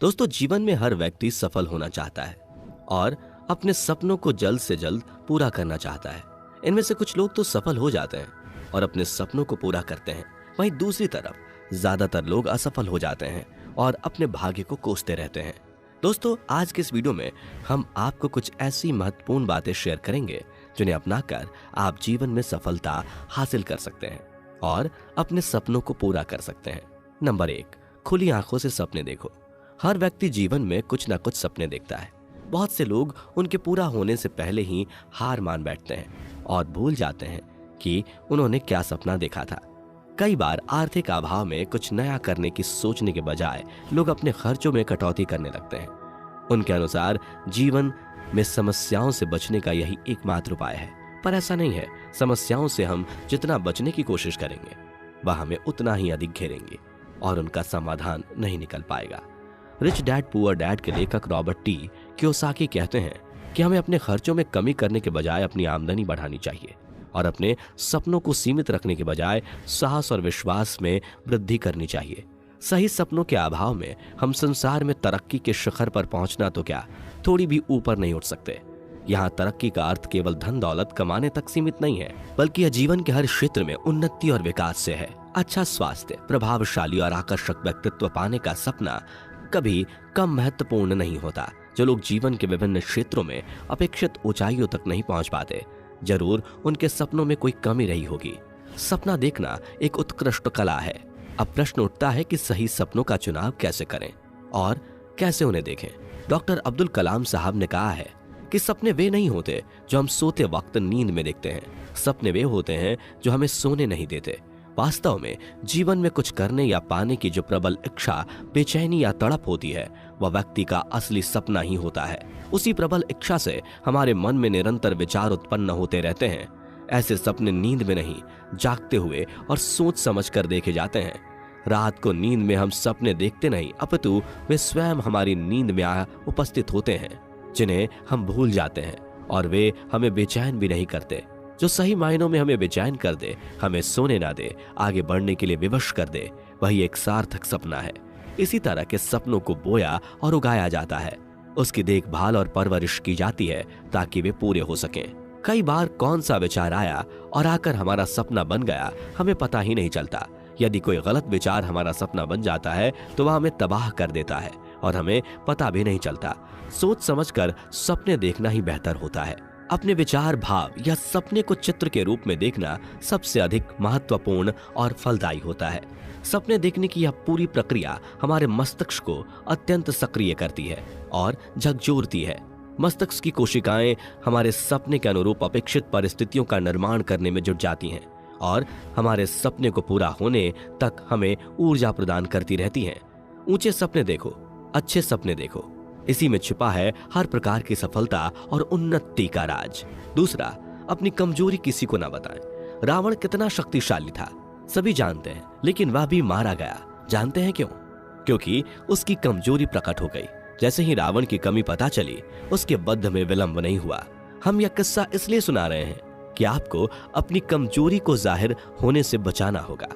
दोस्तों, जीवन में हर व्यक्ति सफल होना चाहता है और अपने सपनों को जल्द से जल्द पूरा करना चाहता है। इनमें से कुछ लोग तो सफल हो जाते हैं और अपने सपनों को पूरा करते हैं, वहीं दूसरी तरफ ज्यादातर लोग असफल हो जाते हैं और अपने भाग्य को कोसते रहते हैं। दोस्तों, आज के इस वीडियो में हम आपको कुछ ऐसी महत्वपूर्ण बातें शेयर करेंगे जिन्हें अपनाकर आप जीवन में सफलता हासिल कर सकते हैं और अपने सपनों को पूरा कर सकते हैं। नंबर 1, खुली आंखों से सपने देखो। हर व्यक्ति जीवन में कुछ ना कुछ सपने देखता है। बहुत से लोग उनके पूरा होने से पहले ही हार मान बैठते हैं और भूल जाते हैं कि उन्होंने क्या सपना देखा था। कई बार आर्थिक अभाव में कुछ नया करने की सोचने के बजाय लोग अपने खर्चों में कटौती करने लगते हैं। उनके अनुसार जीवन में समस्याओं से बचने का यही एकमात्र उपाय है, पर ऐसा नहीं है। समस्याओं से हम जितना बचने की कोशिश करेंगे वह हमें उतना ही अधिक घेरेंगे और उनका समाधान नहीं निकल पाएगा। रिच डैड पुअर डैड के लेखक रॉबर्ट टी कियोसाकी कहते हैं कि हमें अपने खर्चों में कमी करने के बजाय अपनी आमदनी बढ़ानी चाहिए और अपने सपनों को सीमित रखने के बजाय साहस और विश्वास में वृद्धि करनी चाहिए। सही सपनों के अभाव में हम संसार में तरक्की के शिखर पर पहुंचना तो क्या, थोड़ी भी ऊपर नहीं उठ सकते। यहाँ तरक्की का अर्थ केवल धन दौलत कमाने तक सीमित नहीं है, बल्कि यह जीवन के हर क्षेत्र में उन्नति और विकास से है। अच्छा स्वास्थ्य, प्रभावशाली और आकर्षक व्यक्तित्व पाने का सपना कभी कम महत्वपूर्ण नहीं होता। जो लोग जीवन के विभिन्न क्षेत्रों में अपेक्षित ऊंचाइयों तक नहीं पहुंच पाते, जरूर उनके सपनों में कोई कमी रही होगी। सपना देखना एक उत्कृष्ट कला है। अब प्रश्न उठता है कि सही सपनों का चुनाव कैसे करें और कैसे उन्हें देखें। डॉक्टर अब्दुल कलाम साहब ने कहा है कि सपने वे नहीं होते जो हम सोते वक्त नींद में देखते हैं, सपने वे होते हैं जो हमें सोने नहीं देते। वास्तव में जीवन में कुछ करने या पाने की जो प्रबल इच्छा, बेचैनी या तड़प होती है, वह व्यक्ति का असली सपना ही होता है। उसी प्रबल इच्छा से हमारे मन में निरंतर विचार उत्पन्न होते रहते हैं। ऐसे सपने नींद में नहीं, जागते हुए और सोच समझ कर देखे जाते हैं। रात को नींद में हम सपने देखते नहीं, अपितु वे स्वयं हमारी नींद में उपस्थित होते हैं, जिन्हें हम भूल जाते हैं और वे हमें बेचैन भी नहीं करते। जो सही मायनों में हमें बेचैन कर दे, हमें सोने ना दे, आगे बढ़ने के लिए विवश कर दे, वही एक सार्थक सपना है। इसी तरह के सपनों को बोया और उगाया जाता है, उसकी देखभाल और परवरिश की जाती है ताकि वे पूरे हो सकें। कई बार कौन सा विचार आया और आकर हमारा सपना बन गया, हमें पता ही नहीं चलता। यदि कोई गलत विचार हमारा सपना बन जाता है तो वह हमें तबाह कर देता है और हमें पता भी नहीं चलता। सोच समझकर सपने देखना ही बेहतर होता है। अपने विचार, भाव या सपने को चित्र के रूप में देखना सबसे अधिक महत्वपूर्ण और फलदायी होता है। सपने देखने की यह पूरी प्रक्रिया हमारे मस्तिष्क को अत्यंत सक्रिय करती है और झकझोरती है। मस्तिष्क की कोशिकाएं हमारे सपने के अनुरूप अपेक्षित परिस्थितियों का निर्माण करने में जुट जाती हैं और हमारे सपने को पूरा होने तक हमें ऊर्जा प्रदान करती रहती हैं। ऊंचे सपने देखो, अच्छे सपने देखो, इसी में छिपा है हर प्रकार की सफलता और उन्नति का राज। दूसरा, अपनी कमजोरी किसी को ना बताएं। रावण कितना शक्तिशाली था सभी जानते हैं, लेकिन वह भी मारा गया। जानते हैं क्यों? क्योंकि उसकी कमजोरी प्रकट हो गई। जैसे ही रावण की कमी पता चली, उसके वध में विलंब नहीं हुआ। हम यह किस्सा इसलिए सुना रहे हैं कि आपको अपनी कमजोरी को जाहिर होने से बचाना होगा।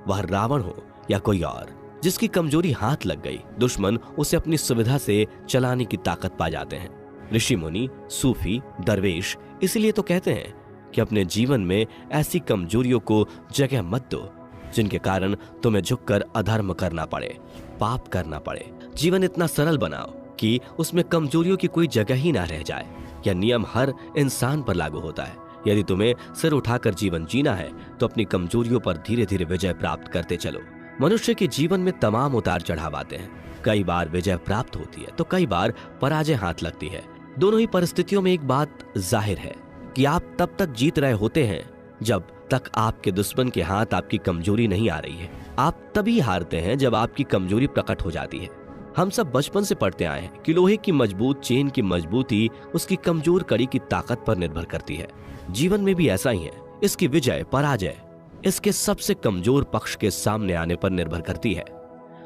वह रावण हो या कोई और, जिसकी कमजोरी हाथ लग गई, दुश्मन उसे अपनी सुविधा से चलाने की ताकत पा जाते हैं। ऋषि मुनि, सूफी, दरवेश इसलिए तो कहते हैं कि अपने जीवन में ऐसी कमजोरियों को जगह मत दो जिनके कारण तुम्हें झुककर अधर्म करना पड़े, पाप करना पड़े। जीवन इतना सरल बनाओ कि उसमें कमजोरियों की कोई जगह ही ना रह जाए। यह नियम हर इंसान पर लागू होता है। यदि तुम्हें सिर उठाकर जीवन जीना है तो अपनी कमजोरियों पर धीरे धीरे विजय प्राप्त करते चलो। मनुष्य के जीवन में तमाम उतार चढ़ाव आते हैं। कई बार विजय प्राप्त होती है तो कई बार पराजय हाथ लगती है। दोनों ही परिस्थितियों में एक बात जाहिर है कि आप तब तक जीत रहे होते हैं जब तक आपके दुश्मन के हाथ आपकी कमजोरी नहीं आ रही है। आप तभी हारते हैं जब आपकी कमजोरी प्रकट हो जाती है। हम सब बचपन से पढ़ते आए हैं कि लोहे की मजबूत चेन की मजबूती उसकी कमजोर कड़ी की ताकत पर निर्भर करती है। जीवन में भी ऐसा ही है। इसकी विजय पराजय इसके सबसे कमजोर पक्ष के सामने आने पर निर्भर करती है।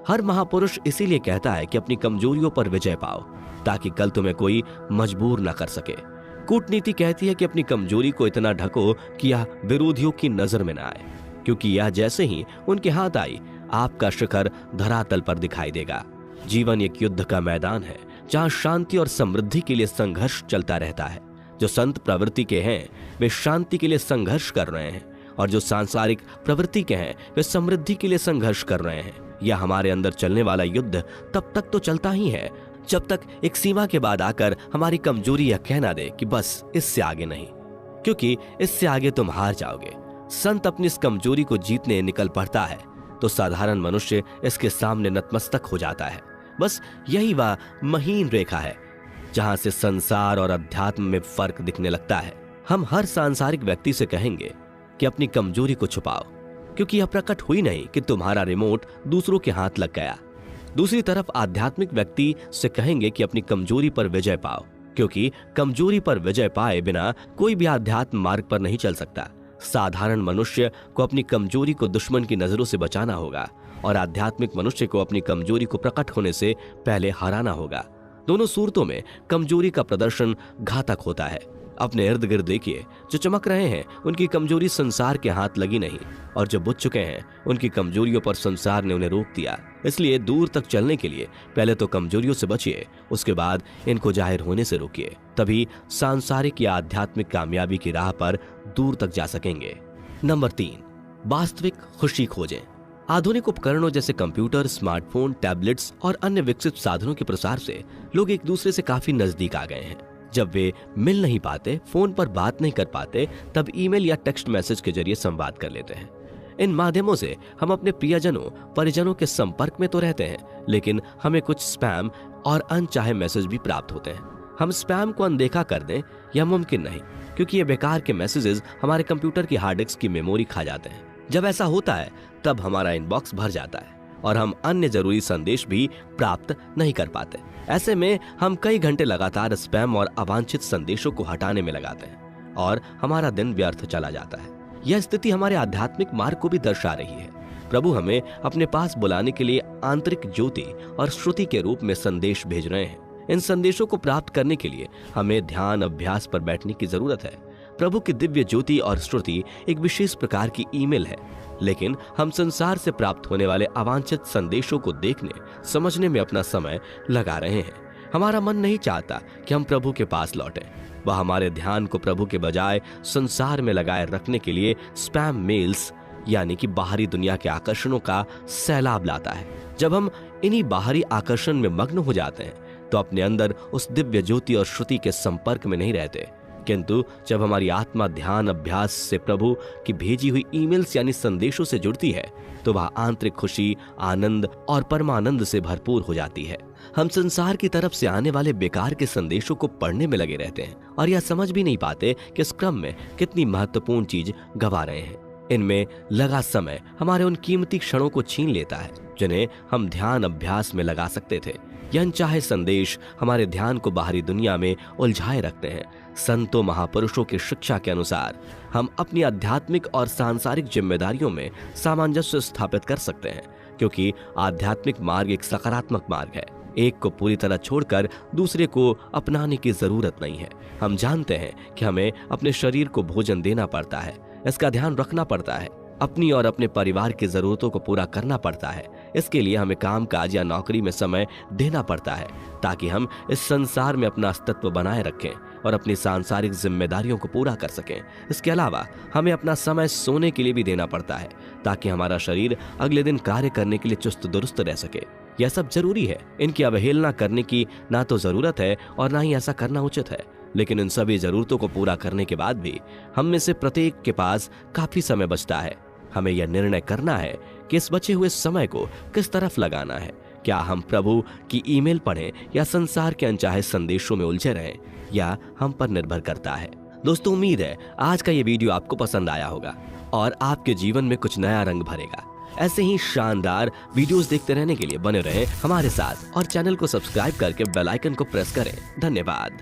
हर महापुरुष इसीलिए कहता है कि अपनी कमजोरियों पर विजय पाओ ताकि कल तुम्हें कोई मजबूर न कर सके। कूटनीति कहती है कि अपनी कमजोरी को इतना ढको कि यह विरोधियों की नजर में न आए, क्योंकि यह जैसे ही उनके हाथ आई आपका शिखर धरातल पर दिखाई देगा। जीवन एक युद्ध का मैदान है जहां शांति और समृद्धि के लिए संघर्ष चलता रहता है। जो संत प्रवृत्ति के हैं वे शांति के लिए संघर्ष कर रहे हैं, और जो सांसारिक प्रवृत्ति के हैं वे समृद्धि के लिए संघर्ष कर रहे हैं। यह हमारे अंदर चलने वाला युद्ध तब तक तो चलता ही है जब तक एक सीमा के बाद आकर हमारी कमजोरी यह कहना दे कि बस इससे आगे नहीं, क्योंकि इससे आगे तुम हार जाओगे। संत अपनी इस कमजोरी को जीतने निकल पड़ता है तो साधारण मनुष्य इसके सामने नतमस्तक हो जाता है। बस यही वह महीन रेखा है जहां से संसार और अध्यात्म में फर्क दिखने लगता है। हम हर सांसारिक व्यक्ति से कहेंगे कि अपनी कमजोरी को छुपाओ, क्योंकि यह प्रकट हुई नहीं कि तुम्हारा रिमोट दूसरों के हाथ लग गया। दूसरी तरफ आध्यात्मिक व्यक्ति से कहेंगे कि अपनी कमजोरी पर विजय पाओ, क्योंकि कमजोरी पर विजय पाए बिना कोई भी आध्यात्म मार्ग पर नहीं चल सकता। साधारण मनुष्य को अपनी कमजोरी को दुश्मन की नजरों से बचाना होगा और आध्यात्मिक मनुष्य को अपनी कमजोरी को प्रकट होने से पहले हराना होगा। दोनों सूरतों में कमजोरी का प्रदर्शन घातक होता है। अपने इर्द गिर्द देखिए, जो चमक रहे हैं उनकी कमजोरी संसार के हाथ लगी नहीं, और जो बुझ चुके हैं उनकी कमजोरियों पर संसार ने उन्हें रोक दिया। इसलिए दूर तक चलने के लिए पहले तो कमजोरियों से बचिए, उसके बाद इनको जाहिर होने से रोकिए, तभी सांसारिक या आध्यात्मिक कामयाबी की राह पर दूर तक जा सकेंगे। नंबर 3, वास्तविक खुशी खोजें। आधुनिक उपकरणों जैसे कंप्यूटर, स्मार्टफोन, टैबलेट्स और अन्य विकसित साधनों के प्रसार से लोग एक दूसरे से काफी नजदीक आ गए हैं। जब वे मिल नहीं पाते, फोन पर बात नहीं कर पाते, तब ईमेल या टेक्स्ट मैसेज के जरिए संवाद कर लेते हैं। इन माध्यमों से हम अपने प्रियजनों, परिजनों के संपर्क में तो रहते हैं, लेकिन हमें कुछ स्पैम और अनचाहे मैसेज भी प्राप्त होते हैं। हम स्पैम को अनदेखा कर दें यह मुमकिन नहीं, क्योंकि ये बेकार के मैसेजेस हमारे कंप्यूटर की हार्ड डिस्क की मेमोरी खा जाते हैं। जब ऐसा होता है तब हमारा इनबॉक्स भर जाता है और हम अन्य जरूरी संदेश भी प्राप्त नहीं कर पाते। ऐसे में हम कई घंटे लगातार स्पैम और अवांछित संदेशों को हटाने में लगाते हैं और हमारा दिन व्यर्थ चला जाता है। यह स्थिति हमारे आध्यात्मिक मार्ग को भी दर्शा रही है। प्रभु हमें अपने पास बुलाने के लिए आंतरिक ज्योति और श्रुति के रूप में संदेश भेज रहे हैं। इन संदेशों को प्राप्त करने के लिए हमें ध्यान अभ्यास पर बैठने की जरूरत है। प्रभु की दिव्य ज्योति और श्रुति एक विशेष प्रकार की ईमेल है, लेकिन हम संसार से प्राप्त होने वाले अवांछित संदेशों को देखने समझने में अपना समय लगा रहे हैं। हमारा मन नहीं चाहता कि हम प्रभु के पास लौटें। वह हमारे ध्यान को प्रभु के बजाय संसार में लगाए रखने के लिए स्पैम मेल्स यानी कि बाहरी दुनिया के आकर्षणों का सैलाब लाता है। जब हम इन्हीं बाहरी आकर्षण में मग्न हो जाते हैं तो अपने अंदर उस दिव्य ज्योति और श्रुति के संपर्क में नहीं रहते, किंतु जब हमारी आत्मा ध्यान अभ्यास से प्रभु की भेजी हुई ईमेल्स यानी संदेशों से जुड़ती है तो वह आंतरिक खुशी, आनंद और परमानंद से भरपूर हो जाती है। हम संसार की तरफ से आने वाले बेकार के संदेशों को पढ़ने में लगे रहते हैं और यह समझ भी नहीं पाते कि इस क्रम में कितनी महत्वपूर्ण चीज गवा रहे हैं। इनमें लगा समय हमारे उन कीमती क्षणों को छीन लेता है जिन्हें हम ध्यान अभ्यास में लगा सकते थे। यह अनचाहे संदेश हमारे ध्यान को बाहरी दुनिया में उलझाए रखते हैं। संतों महापुरुषों की शिक्षा के अनुसार हम अपनी आध्यात्मिक और सांसारिक जिम्मेदारियों में सामंजस्य स्थापित कर सकते हैं, क्योंकि आध्यात्मिक मार्ग एक सकारात्मक मार्ग है। एक को पूरी तरह छोड़कर दूसरे को अपनाने की जरूरत नहीं है। हम जानते हैं कि हमें अपने शरीर को भोजन देना पड़ता है, इसका ध्यान रखना पड़ता है, अपनी और अपने परिवार की जरूरतों को पूरा करना पड़ता है। इसके लिए हमें काम काज या नौकरी में समय देना पड़ता है ताकि हम इस संसार में अपना अस्तित्व बनाए रखें और अपनी सांसारिक जिम्मेदारियों को पूरा कर सकें। इसके अलावा हमें अपना समय सोने के लिए भी देना पड़ता है ताकि हमारा शरीर अगले दिन कार्य करने के लिए चुस्त दुरुस्त रह सके। यह सब जरूरी है। इनकी अवहेलना करने की ना तो जरूरत है और ना ही ऐसा करना उचित है, लेकिन इन सभी जरूरतों को पूरा करने के बाद भी हम में से प्रत्येक के पास काफी समय बचता है। हमें यह निर्णय करना है कि इस बचे हुए समय को किस तरफ लगाना है। क्या हम प्रभु की ईमेल पढ़ें या संसार के अनचाहे संदेशों में उलझे रहें, या हम पर निर्भर करता है। दोस्तों, उम्मीद है आज का ये वीडियो आपको पसंद आया होगा और आपके जीवन में कुछ नया रंग भरेगा। ऐसे ही शानदार वीडियोस देखते रहने के लिए बने रहें हमारे साथ और चैनल को सब्सक्राइब करके बेल आइकन को प्रेस करें। धन्यवाद।